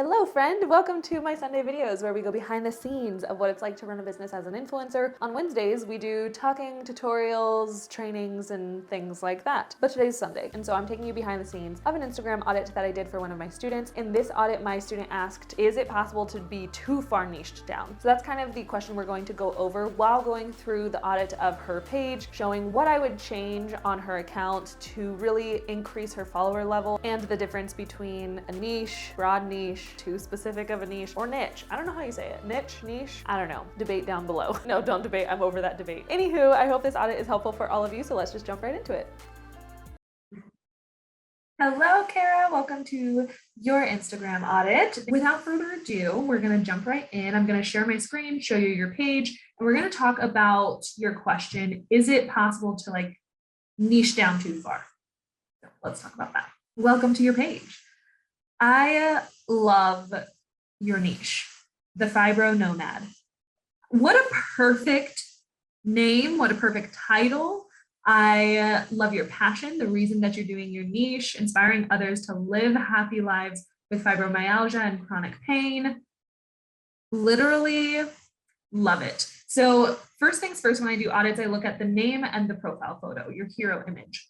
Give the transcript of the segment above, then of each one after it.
Hello friend, welcome to my Sunday videos where we go behind the scenes of what it's like to run a business as an influencer. On Wednesdays, we do talking, tutorials, trainings, and things like that. But today's Sunday, and so I'm taking you behind the scenes of an Instagram audit that I did for one of my students. In this audit, my student asked, is it possible to be too far niched down? So that's kind of the question we're going to go over while going through the audit of her page, showing what I would change on her account to really increase her follower level and the difference between a niche, broad niche, too specific of a niche, or niche. I don't know how you say it. Niche? I don't know. Debate down below. No, don't debate. I'm over that debate. Anywho, I hope this audit is helpful for all of you, so let's just jump right into it. Hello, Kara. Welcome to your Instagram audit. Without further ado, we're going to jump right in. I'm going to share my screen, show you your page, and we're going to talk about your question. Is it possible to niche down too far? So let's talk about that. Welcome to your page. I love your niche, the Fibro Nomad. What a perfect name, what a perfect title. I love your passion, the reason that you're doing your niche, inspiring others to live happy lives with fibromyalgia and chronic pain. Literally love it. So first things first, when I do audits, I look at the name and the profile photo, your hero image.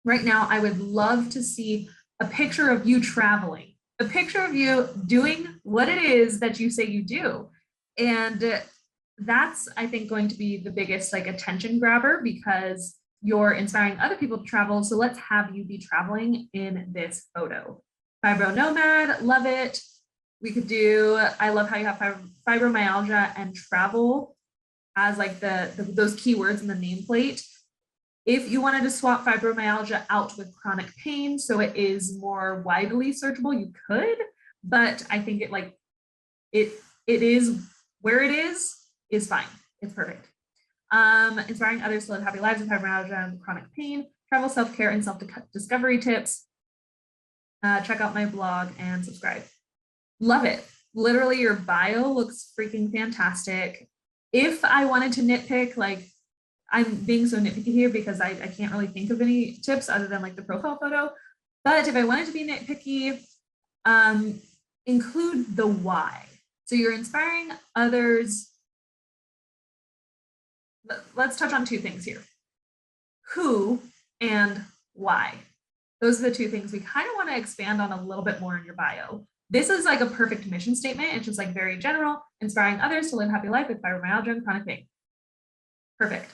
Right now, I would love to see a picture of you traveling, a picture of you doing what it is that you say you do. And that's, I think, going to be the biggest attention grabber because you're inspiring other people to travel. So let's have you be traveling in this photo. Fibro Nomad, love it. We could do, I love how you have fibromyalgia and travel as those keywords in the nameplate. If you wanted to swap fibromyalgia out with chronic pain, so it is more widely searchable, you could, but I think it is where it is fine. It's perfect. Inspiring others to live happy lives with fibromyalgia and chronic pain, travel, self-care, and self-discovery tips. Check out my blog and subscribe. Love it. Literally, your bio looks freaking fantastic. If I wanted to nitpick, I'm being so nitpicky here because I can't really think of any tips other than the profile photo. But if I wanted to be nitpicky, include the why. So you're inspiring others. Let's touch on two things here. Who and why. Those are the two things we kind of want to expand on a little bit more in your bio. This is a perfect mission statement. It's just very general, inspiring others to live a happy life with fibromyalgia and chronic pain. Perfect.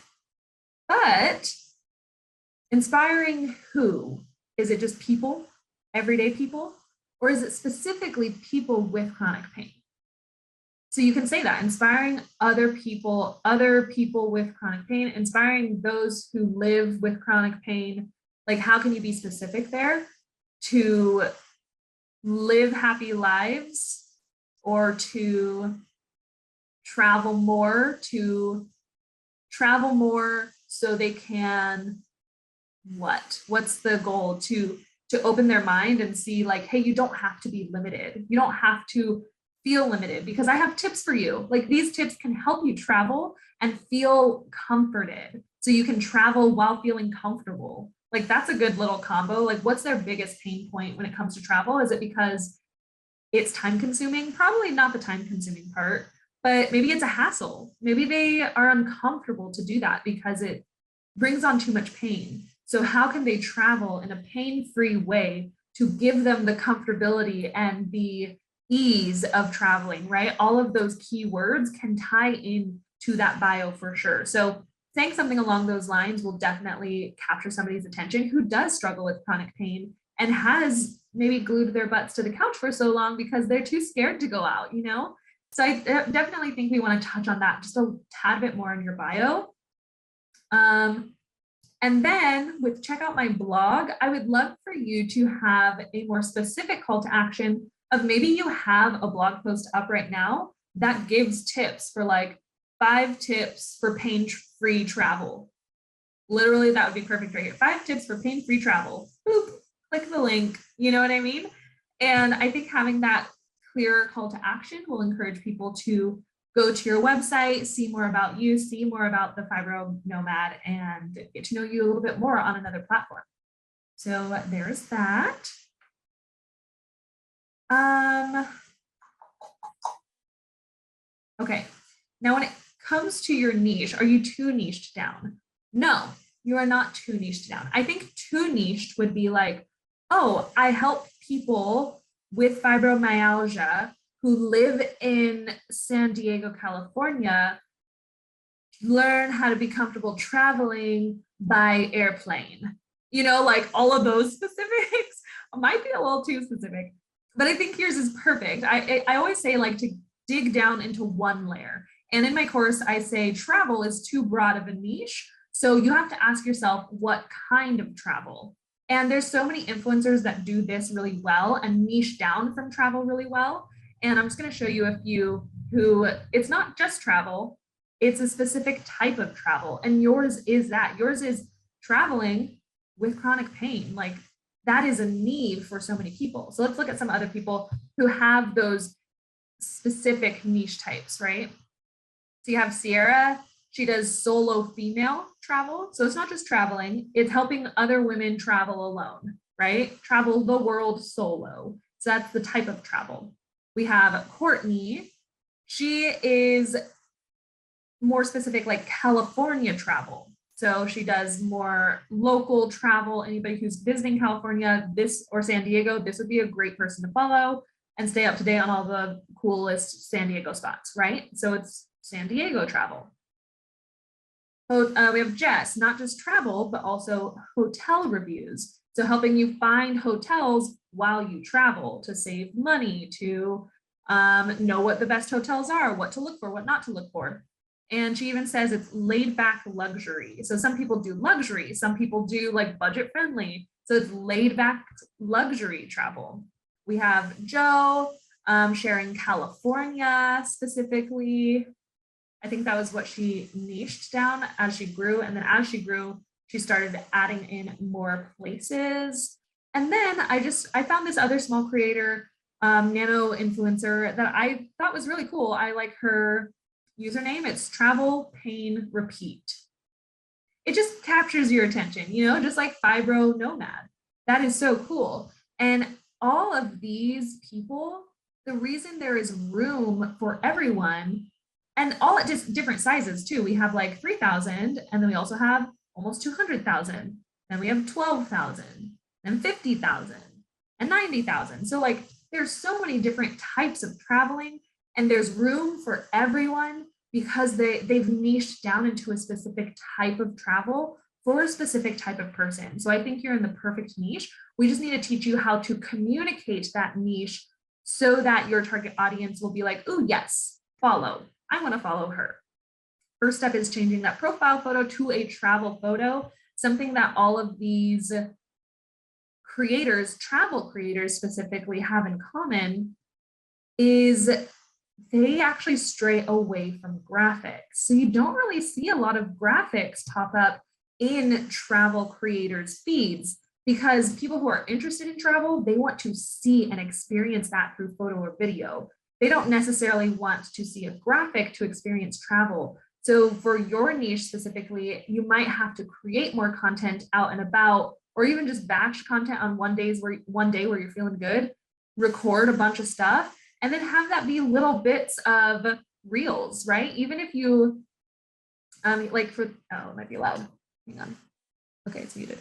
But inspiring who? Is it just people, everyday people? Or is it specifically people with chronic pain? So you can say that, inspiring other people with chronic pain, inspiring those who live with chronic pain. How can you be specific there to live happy lives or to travel more so they can what's the goal? To open their mind and see hey, you don't have to be limited. You don't have to feel limited because I have tips for you. These tips can help you travel and feel comforted so you can travel while feeling comfortable. That's a good little combo. What's their biggest pain point when it comes to travel? Is it because it's time consuming? Probably not the time consuming part. But maybe it's a hassle. Maybe they are uncomfortable to do that because it brings on too much pain. So how can they travel in a pain-free way to give them the comfortability and the ease of traveling, right? All of those keywords can tie in to that bio for sure. So saying something along those lines will definitely capture somebody's attention who does struggle with chronic pain and has maybe glued their butts to the couch for so long because they're too scared to go out, So I definitely think we want to touch on that just a tad bit more in your bio. And then check out my blog, I would love for you to have a more specific call to action of maybe you have a blog post up right now that gives tips for 5 tips for pain-free travel. Literally, that would be perfect right here. 5 tips for pain-free travel. Boop, click the link, you know what I mean? And I think having that clearer call to action will encourage people to go to your website, see more about you, see more about the Fibro Nomad, and get to know you a little bit more on another platform. So there's that. Um, okay. Now, when it comes to your niche, are you too niched down? No, you are not too niched down. I think too niched would be like, oh, I help people with fibromyalgia who live in San Diego, California, learn how to be comfortable traveling by airplane. You know, like all of those specifics might be a little too specific, but I think yours is perfect. I always say like to dig down into one layer. And in my course, I say travel is too broad of a niche. So you have to ask yourself, what kind of travel? And there's so many influencers that do this really well and niche down from travel really well. And I'm just going to show you a few who it's not just travel, it's a specific type of travel. And yours is that. Yours is traveling with chronic pain. Like that is a need for so many people. So let's look at some other people who have those specific niche types, right? So you have Sierra. She does solo female travel. So it's not just traveling, it's helping other women travel alone, right? Travel the world solo. So that's the type of travel. We have Courtney. She is more specific, like California travel. So she does more local travel. Anybody who's visiting California, this or San Diego, this would be a great person to follow and stay up to date on all the coolest San Diego spots, right? So it's San Diego travel. We have Jess, not just travel, but also hotel reviews. So helping you find hotels while you travel to save money, to know what the best hotels are, what to look for, what not to look for. And she even says it's laid back luxury. So some people do luxury, some people do like budget friendly. So it's laid back luxury travel. We have Joe sharing California specifically. I think that was what she niched down as she grew. And then as she grew, she started adding in more places. And then I found this other small creator, nano influencer that I thought was really cool. I like her username. It's Travel Pain Repeat. It just captures your attention, you know, just like Fibro Nomad. That is so cool. And all of these people, the reason there is room for everyone, and all at just different sizes too. We have like 3,000, and then we also have almost 200,000. Then we have 12,000, and 50,000, and 90,000. So like there's so many different types of traveling, and there's room for everyone because they've niched down into a specific type of travel for a specific type of person. So I think you're in the perfect niche. We just need to teach you how to communicate that niche so that your target audience will be like, oh yes, follow. I want to follow her. First step is changing that profile photo to a travel photo. Something that all of these creators, travel creators specifically, have in common is they actually stray away from graphics. So you don't really see a lot of graphics pop up in travel creators' feeds because people who are interested in travel, they want to see and experience that through photo or video. They don't necessarily want to see a graphic to experience travel. So for your niche specifically, you might have to create more content out and about, or even just batch content on one day where you're feeling good, record a bunch of stuff, and then have that be little bits of reels, right? Even if you, like for, oh, it might be loud. Hang on. Okay, it's muted.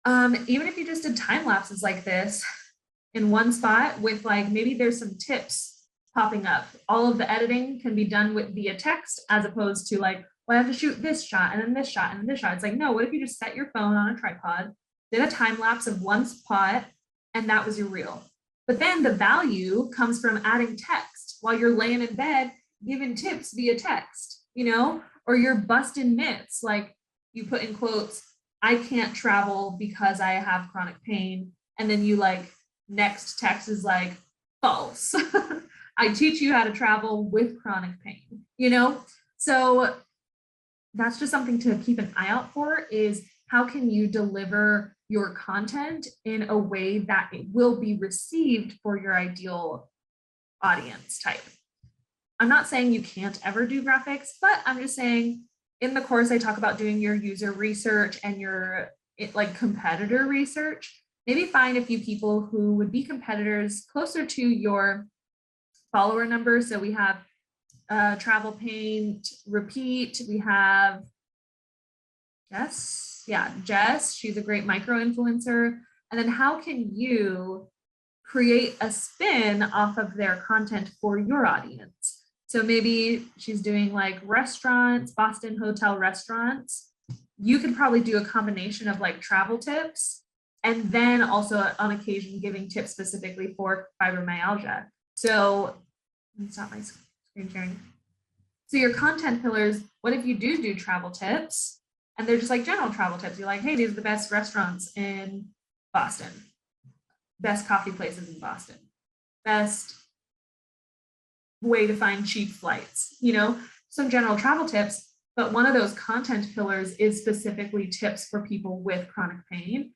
Even if you just did time lapses like this, in one spot with like, maybe there's some tips popping up. All of the editing can be done with via text as opposed to like, well, I have to shoot this shot and then this shot and then this shot. It's like, no, what if you just set your phone on a tripod, did a time lapse of one spot, and that was your reel. But then the value comes from adding text while you're laying in bed, giving tips via text, you know, or you're busting myths. Like you put in quotes, I can't travel because I have chronic pain. And then you like, next text is like false. I teach you how to travel with chronic pain, you know? So that's just something to keep an eye out for, is how can you deliver your content in a way that it will be received for your ideal audience type. I'm not saying you can't ever do graphics, but I'm just saying in the course, I talk about doing your user research and your like competitor research. maybe find a few people who would be competitors closer to your follower number. So we have Travel Paint, Repeat, we have Jess, she's a great micro influencer. And then how can you create a spin off of their content for your audience? So maybe she's doing like restaurants, Boston hotel restaurants. You could probably do a combination of like travel tips and then also on occasion giving tips specifically for fibromyalgia. So let me stop my screen sharing. So your content pillars, what if you do travel tips and they're just like general travel tips? You're like, hey, these are the best restaurants in Boston, best coffee places in Boston, best way to find cheap flights, some general travel tips. But one of those content pillars is specifically tips for people with chronic pain.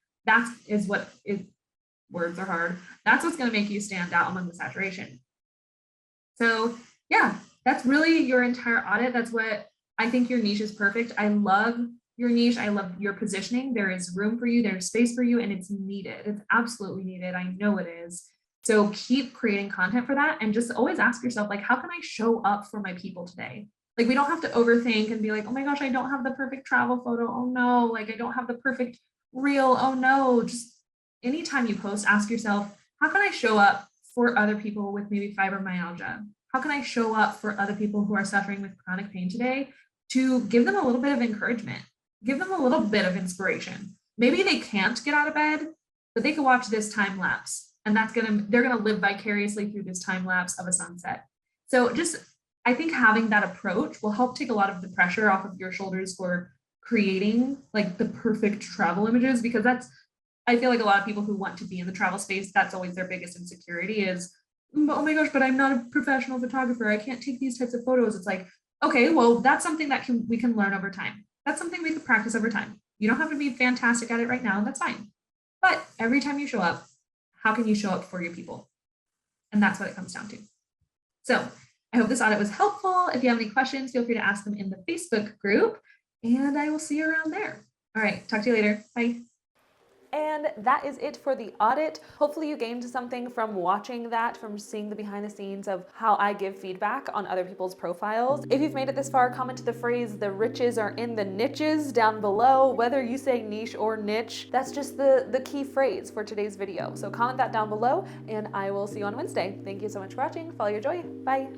Words are hard. That's what's going to make you stand out among the saturation. So yeah, that's really your entire audit. That's what I think your niche is perfect. I love your niche. I love your positioning. There is room for you. There's space for you, and it's needed. It's absolutely needed. I know it is. So keep creating content for that and just always ask yourself, like, how can I show up for my people today? Like, we don't have to overthink and be like, oh my gosh, I don't have the perfect travel photo. Oh no, like I don't have the perfect reel. Oh no. Just anytime you post, ask yourself, how can I show up for other people with maybe fibromyalgia? How can I show up for other people who are suffering with chronic pain today to give them a little bit of encouragement, give them a little bit of inspiration? Maybe they can't get out of bed, but they can watch this time lapse, and they're gonna live vicariously through this time lapse of a sunset. So I think having that approach will help take a lot of the pressure off of your shoulders for creating like the perfect travel images, because I feel like a lot of people who want to be in the travel space, that's always their biggest insecurity is, oh my gosh, but I'm not a professional photographer. I can't take these types of photos. It's like, okay, well, that's something that we can learn over time. That's something we can practice over time. You don't have to be fantastic at it right now. That's fine. But every time you show up, how can you show up for your people? And that's what it comes down to. So I hope this audit was helpful. If you have any questions, feel free to ask them in the Facebook group, and I will see you around there. All right, talk to you later. Bye. And that is it for the audit. Hopefully you gained something from watching that, from seeing the behind the scenes of how I give feedback on other people's profiles. If you've made it this far, comment the phrase, the riches are in the niches down below. Whether you say niche or niche, that's just the key phrase for today's video. So comment that down below, and I will see you on Wednesday. Thank you so much for watching. Follow your joy. Bye.